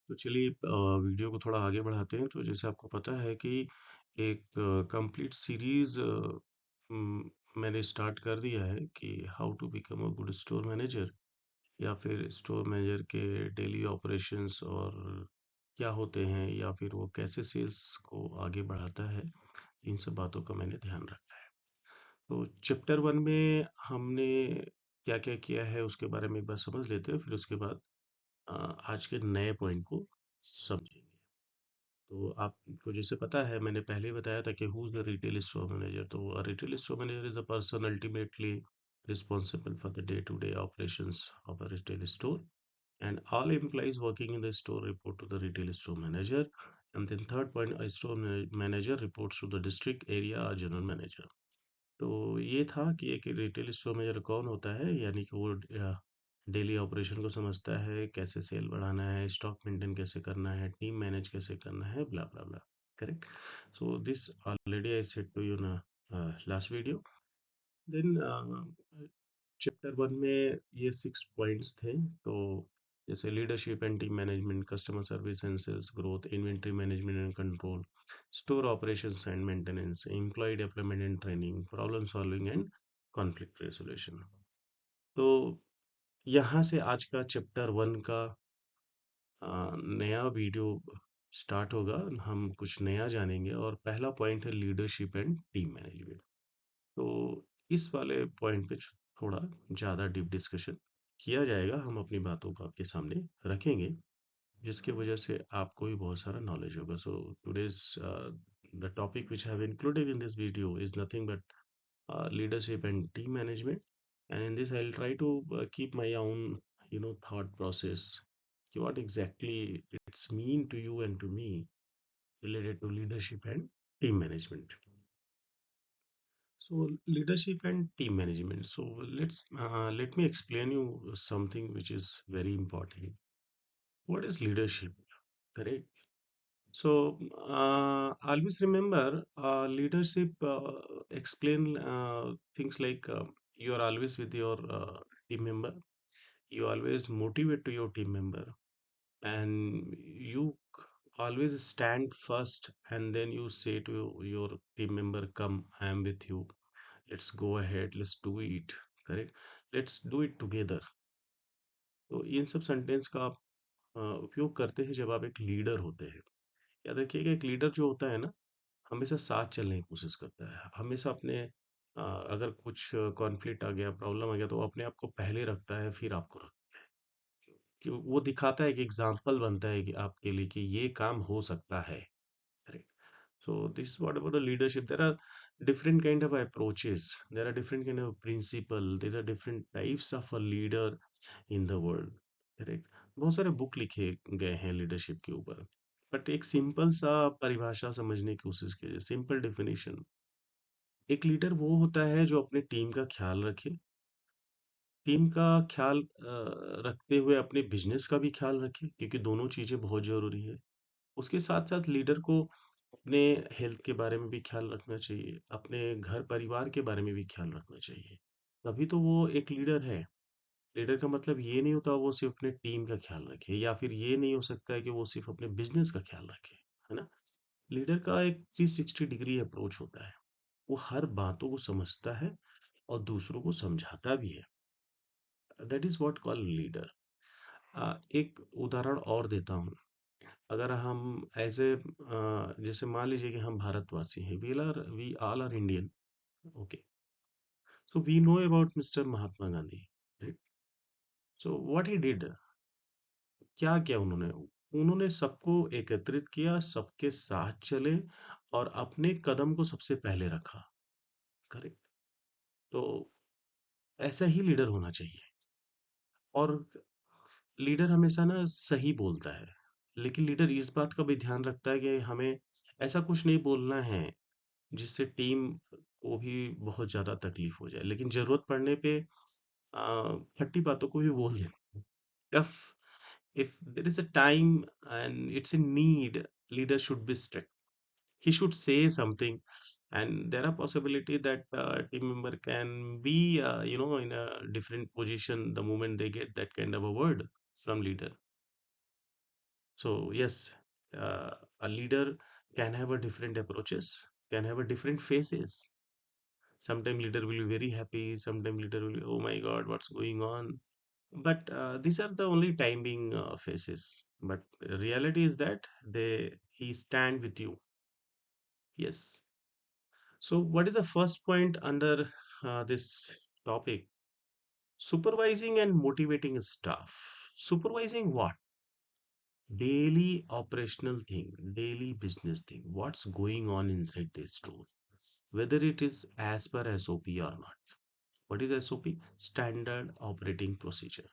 तो चलिए वीडियो को थोड़ा आगे बढ़ाते हैं। तो जैसे आपको पता है कि एक कंप्लीट सीरीज मैंने स्टार्ट कर दिया है कि how to become a good store manager, या फिर स्टोर मैनेजर के डेली ऑपरेशंस और क्या होते हैं, या फिर वो कैसे सेल्स को आगे बढ़ाता है। इन सब बातों का मैंने ध्यान रखा है। तो चैप्टर 1 में हमने क्या क्या किया है उसके बारे में एक बार समझ लेते हैं, फिर उसके बाद आज के नए पॉइंट को समझेंगे। तो आपको जैसे पता है, मैंने पहले ही बताया था कि who is the retail store manager. तो retail store manager is the person ultimately responsible for the day to day operations of a retail store, and all employees working in the store report to the retail store manager. And then third point, a store manager reports to the district area or general manager. तो ये था कि एक retail store manager कौन होता है, यानी कि वो डेली ऑपरेशन को समझता है, कैसे सेल बढ़ाना है, स्टॉक मेंटेन कैसे करना है, टीम मैनेज कैसे करना है, blah blah blah. Correct. So this already I said to you ना लास्ट वीडियो। देन चैप्टर 1 में ये 6 पॉइंट्स थे। तो जैसे leadership and team management, customer service and sales growth, inventory management and control, store operations and maintenance, employee development and training, problem solving and conflict resolution. तो यहाँ से आज का चैप्टर 1 का नया वीडियो स्टार्ट होगा। हम कुछ नया जानेंगे और पहला पॉइंट है लीडरशिप एंड टीम मैनेजमेंट। तो इस वाले पॉइंट पे थोड़ा ज़्यादा डीप डिस्कशन किया जाएगा। हम अपनी बातों को आपके सामने रखेंगे, जिसकी वजह से आपको भी बहुत सारा नॉलेज होगा। So today's the topic which have included in this video is nothing but leadership and team management. And in this I'll try to keep my own thought process, what exactly it's mean to you and to me related to leadership and team management. So leadership and team management. So let me explain you something which is very important. What is leadership? Correct. So always remember, leadership explain things like you are always with your team member. You always motivate to your team member, and you always stand first, and then you say to your team member, "Come, I am with you. Let's go ahead. Let's do it." Correct. Let's do it together. तो इन सब sentence का आप उपयोग करते हैं जब आप एक लीडर होते हैं। याद रखिएगा, एक लीडर जो होता है ना, हमेशा साथ चलने की कोशिश करता है। हमेशा अपने अगर कुछ कॉन्फ्लिक्ट आ गया, प्रॉब्लम आ गया, तो वो अपने आप को पहले रखता है, फिर आपको रखता है। कि वो दिखाता है कि एग्जाम्पल बनता है कि आपके लिए कि ये काम हो सकता है। Correct. So this is what about the leadership. There are different kind of approaches. There are different kind of principle. There are different types of a leader in the world. Correct. बहुत सारे book लिखे गए हैं leadership के ऊपर, but एक simple सा परिभाषा समझने की कोशिश कीजिए, सिंपल डेफिनेशन। एक लीडर वो होता है जो अपने टीम का ख्याल रखे, टीम का ख्याल रखते हुए अपने बिजनेस का भी ख्याल रखे, क्योंकि दोनों चीजें बहुत जरूरी है। उसके साथ साथ लीडर को अपने हेल्थ के बारे में भी ख्याल रखना चाहिए, अपने घर परिवार के बारे में भी ख्याल रखना चाहिए। तभी तो वो एक लीडर है। लीडर का मतलब ये नहीं होता वो सिर्फ अपने टीम का ख्याल रखे, या फिर ये नहीं हो सकता है कि वो सिर्फ अपने बिजनेस का ख्याल रखे, है ना। लीडर का एक 360 डिग्री अप्रोच होता है। वो हर बातों को समझता है और दूसरों को समझाता भी है। That is what call leader. एक उदाहरण और देता हूँ। अगर हम ऐसे जैसे मान लीजिए कि हम भारतवासी हैं, we all are Indian. Okay. So we know about mister Mahatma Gandhi. So what he did, क्या किया उन्होंने। उन्होंने सबको एकत्रित किया, सबके साथ चले और अपने कदम को सबसे पहले रखा। करेक्ट। तो ऐसा ही लीडर होना चाहिए। और लीडर हमेशा ना सही बोलता है, लेकिन लीडर इस बात का भी ध्यान रखता है कि हमें ऐसा कुछ नहीं बोलना है जिससे टीम को भी बहुत ज्यादा तकलीफ हो जाए, लेकिन जरूरत पड़ने पे खट्टी बातों को भी बोल देना। if if there is a time and it's a need, leader should be strict. He should say something, and there are possibility that team member can be in a different position the moment they get that kind of a word from leader. So yes, a leader can have a different approaches, can have a different faces. Sometimes leader will be very happy, sometimes leader will be, oh my God, what's going on? But these are the only timing faces. But reality is that he stand with you. Yes. So what is the first point under this topic? Supervising and motivating staff. Supervising what? Daily operational thing, daily business thing. What's going on inside the store? Whether it is as per SOP or not. What is SOP? Standard Operating Procedure.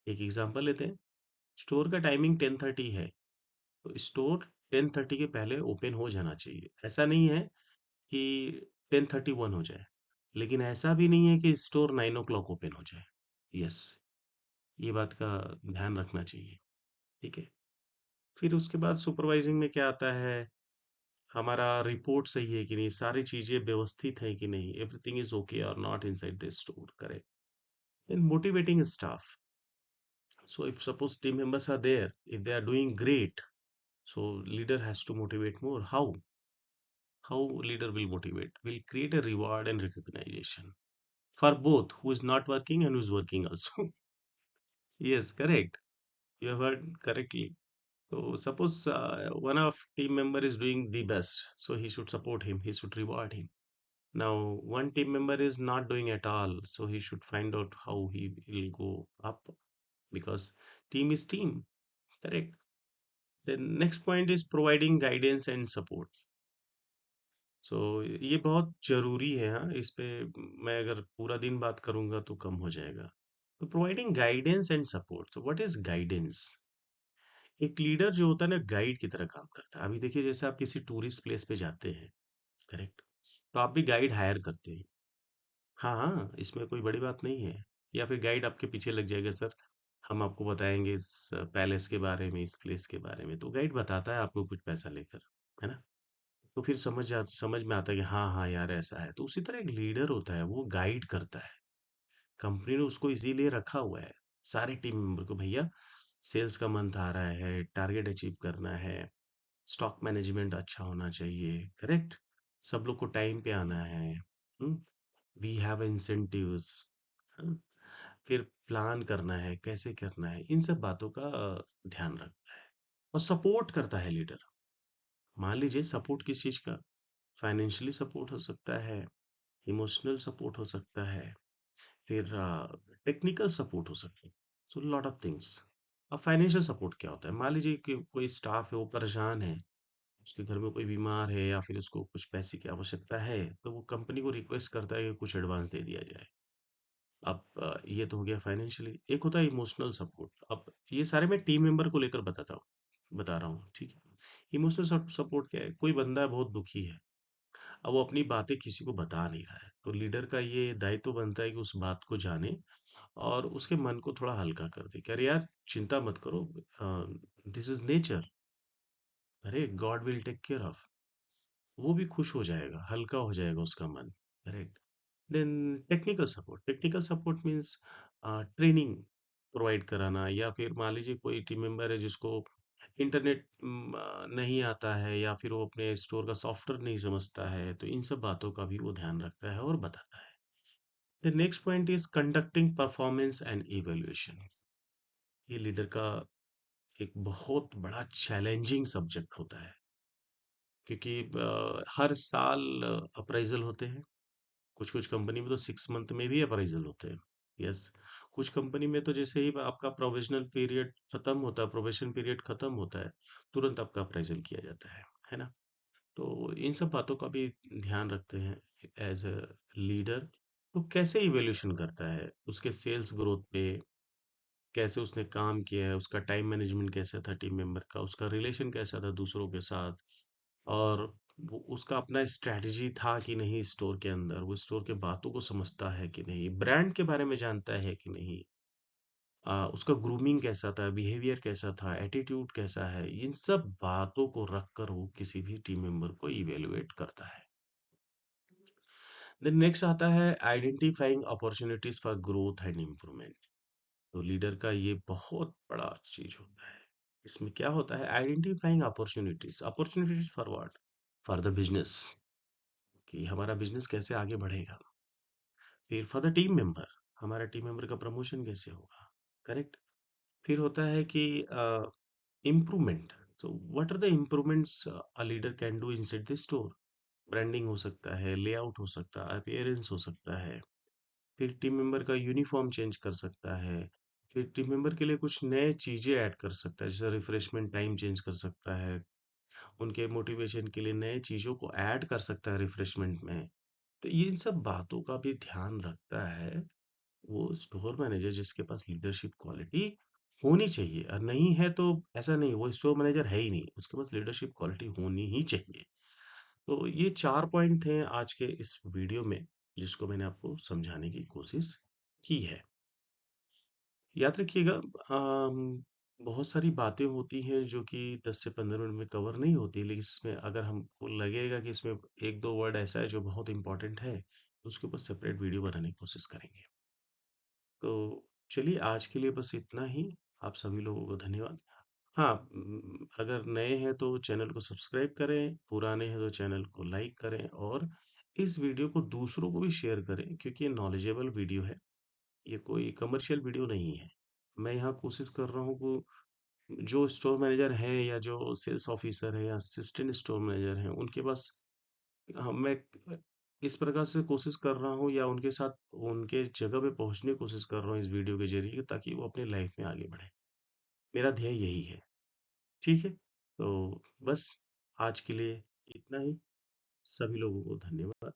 एक example लेते हैं. Store का timing 10:30 है, तो store 10:30 के पहले open हो जाना चाहिए. ऐसा नहीं है कि 10:31 हो जाए, लेकिन ऐसा भी नहीं है कि स्टोर 9 o'clock ओपन हो जाए. यस, ये बात का ध्यान रखना चाहिए. ठीक है. फिर उसके बाद सुपरवाइजिंग में क्या आता है? हमारा रिपोर्ट सही है कि नहीं, सारी चीजें व्यवस्थित है कि नहीं, एवरीथिंग इज ओके और not inside the store. Correct. Then motivating staff. So if suppose team members are there, if they are doing great, so leader has to motivate more. How leader will motivate? Will create a reward and recognition for both who is not working and who is working also. Yes, correct. You have heard correctly. So suppose one of team member is doing the best, so he should support him. He should reward him. Now one team member is not doing at all, so he should find out how he will go up, because team is team. Correct. The next point is providing guidance and support. So ये बहुत जरूरी है. हाँ, इस पे मैं अगर पूरा दिन बात करूंगा तो कम हो जाएगा. तो providing guidance and support. So what is guidance? एक लीडर जो होता है ना, गाइड की तरह काम करता है. अभी देखिए, जैसे आप किसी टूरिस्ट प्लेस पे जाते हैं, करेक्ट, तो आप भी गाइड हायर करते हैं. हाँ हाँ, इसमें कोई बड़ी बात नहीं है. या फिर गाइड आपके पीछे लग जाएगा, सर हम आपको बताएंगे इस पैलेस के बारे में, इस प्लेस के बारे में, तो गाइड बताता है आपको कुछ पैसा लेकर, है ना. तो फिर समझ में आता है कि हाँ हाँ यार ऐसा है. तो उसी तरह एक लीडर होता है, वो गाइड करता है. कंपनी ने उसको इसीलिए रखा हुआ है, सारे टीम मेंबर को, भैया सेल्स का मंथ आ रहा है, टारगेट अचीव करना है, स्टॉक मैनेजमेंट अच्छा होना चाहिए. करेक्ट. सब लोग को टाइम पे आना है. We have incentives. फिर प्लान करना है, कैसे करना है, इन सब बातों का ध्यान रखता है. और सपोर्ट करता है लीडर. मान लीजिए सपोर्ट किस चीज का? फाइनेंशियली सपोर्ट हो सकता है, इमोशनल सपोर्ट हो सकता है, फिर टेक्निकल सपोर्ट हो सकता है. So lot of things. अब फाइनेंशियल सपोर्ट क्या होता है? मान लीजिए कि कोई स्टाफ है, वो परेशान है, उसके घर में कोई बीमार है, या फिर उसको कुछ पैसे की आवश्यकता है, तो वो कंपनी को रिक्वेस्ट करता है कि कुछ एडवांस दे दिया जाए. अब ये तो हो गया फाइनेंशियली. एक होता है इमोशनल सपोर्ट. अब ये सारे मैं टीम मेंबर को लेकर बता रहा हूँ. ठीक है. इमोशनल सपोर्ट क्या है? कोई बंदा बहुत दुखी है, अब वो अपनी बातें किसी को बता नहीं रहा है, तो लीडर का ये दायित्व बनता है कि उस बात को जाने और उसके मन को थोड़ा हल्का कर दे. कि अरे यार, चिंता मत करो, दिस इज नेचर, अरे God will take care of. वो भी खुश हो जाएगा, हल्का हो जाएगा उसका मन. Correct. Then technical support means training provide कराना, या फिर मान लीजिए कोई टीम मेंबर है जिसको इंटरनेट नहीं आता है, या फिर वो अपने स्टोर का सॉफ्टवेयर नहीं समझता है, तो इन सब बातों का भी वो ध्यान रखता है और बताता है. The next point is conducting performance and evaluation. ये लीडर का एक बहुत बड़ा चैलेंजिंग सब्जेक्ट होता है, क्योंकि हर साल अप्राइजल होते हैं. कुछ कुछ कंपनी में तो 6 मंथ में भी अप्राइजल होते हैं. यस. कुछ कंपनी में तो जैसे ही आपका प्रोविजनल पीरियड खत्म होता है, प्रोबेशन पीरियड खत्म होता है, तुरंत आपका अप्राइजल किया जाता है ना. तो इन सब बातों का भी ध्यान रखते हैं एज अ लीडर. तो कैसे इवेल्यूशन करता है उसके सेल्स ग्रोथ पे, कैसे उसने काम किया है, उसका टाइम मैनेजमेंट कैसा था टीम मेंबर का, उसका रिलेशन कैसा था दूसरों के साथ, और उसका अपना स्ट्रैटेजी था कि नहीं स्टोर के अंदर, वो स्टोर के बातों को समझता है कि नहीं, ब्रांड के बारे में जानता है कि नहीं, उसका ग्रूमिंग कैसा था, बिहेवियर कैसा था, एटीट्यूड कैसा है, इन सब बातों को रखकर वो किसी भी टीम मेंबर को इवेलुएट करता है. देन नेक्स्ट आता है identifying opportunities for growth and improvement. तो लीडर का ये बहुत बड़ा चीज होता है. इसमें क्या होता है, identifying opportunities, opportunities for what, for the business, कि हमारा बिजनेस कैसे आगे बढ़ेगा। फिर फॉर द टीम मेंबर, हमारा टीम मेंबर का प्रमोशन कैसे होगा, करेक्ट। फिर होता है कि improvement, so what are the improvements a leader can do inside the store, branding हो सकता है, लेआउट हो सकता है, अपीयरेंस हो सकता है, फिर टीम मेंबर का यूनिफॉर्म चेंज कर सकता है, फिर टीम मेंबर के लिए कुछ नए चीजें ऐड कर सकता है, जैसे रिफ्रेशमेंट टाइम चेंज कर सकता है, उनके मोटिवेशन के लिए नए चीजों को ऐड कर सकता है रिफ्रेशमेंट में। तो ये इन सब बातों का भी ध्यान रखता है वो स्टोर मैनेजर, जिसके पास लीडरशिप क्वालिटी होनी चाहिए। और नहीं है तो ऐसा नहीं, वो स्टोर मैनेजर है ही नहीं, उसके पास लीडरशिप क्वालिटी होनी ही चाहिए। तो ये 4 पॉइंट हैं आज के इस वीडियो में, जिसको मैंने आपको समझाने की कोशिश की है। याद रखिएगा, बहुत सारी बातें होती हैं जो कि 10 से 15 मिनट में कवर नहीं होती, लेकिन इसमें अगर हमको लगेगा कि इसमें 1-2 वर्ड ऐसा है जो बहुत इंपॉर्टेंट है, तो उसके ऊपर सेपरेट वीडियो बनाने की कोशिश करेंगे। तो चलिए आज के लिए बस इतना ही। आप सभी लोगों को धन्यवाद। हाँ, अगर नए हैं तो चैनल को सब्सक्राइब करें, पुराने हैं तो चैनल को लाइक करें, और इस वीडियो को दूसरों को भी शेयर करें, क्योंकि ये नॉलेजेबल वीडियो है, ये कोई कमर्शियल वीडियो नहीं है। मैं यहाँ कोशिश कर रहा हूँ कि जो स्टोर मैनेजर है या जो सेल्स ऑफिसर है या असिस्टेंट स्टोर मैनेजर हैं, उनके पास मैं इस प्रकार से कोशिश कर रहा हूँ, या उनके साथ उनके जगह पे पहुँचने की कोशिश कर रहा हूँ इस वीडियो के ज़रिए, ताकि वो अपनी लाइफ में आगे बढ़े। मेरा ध्येय यही है, ठीक है? तो बस आज के लिए इतना ही। सभी लोगों को धन्यवाद।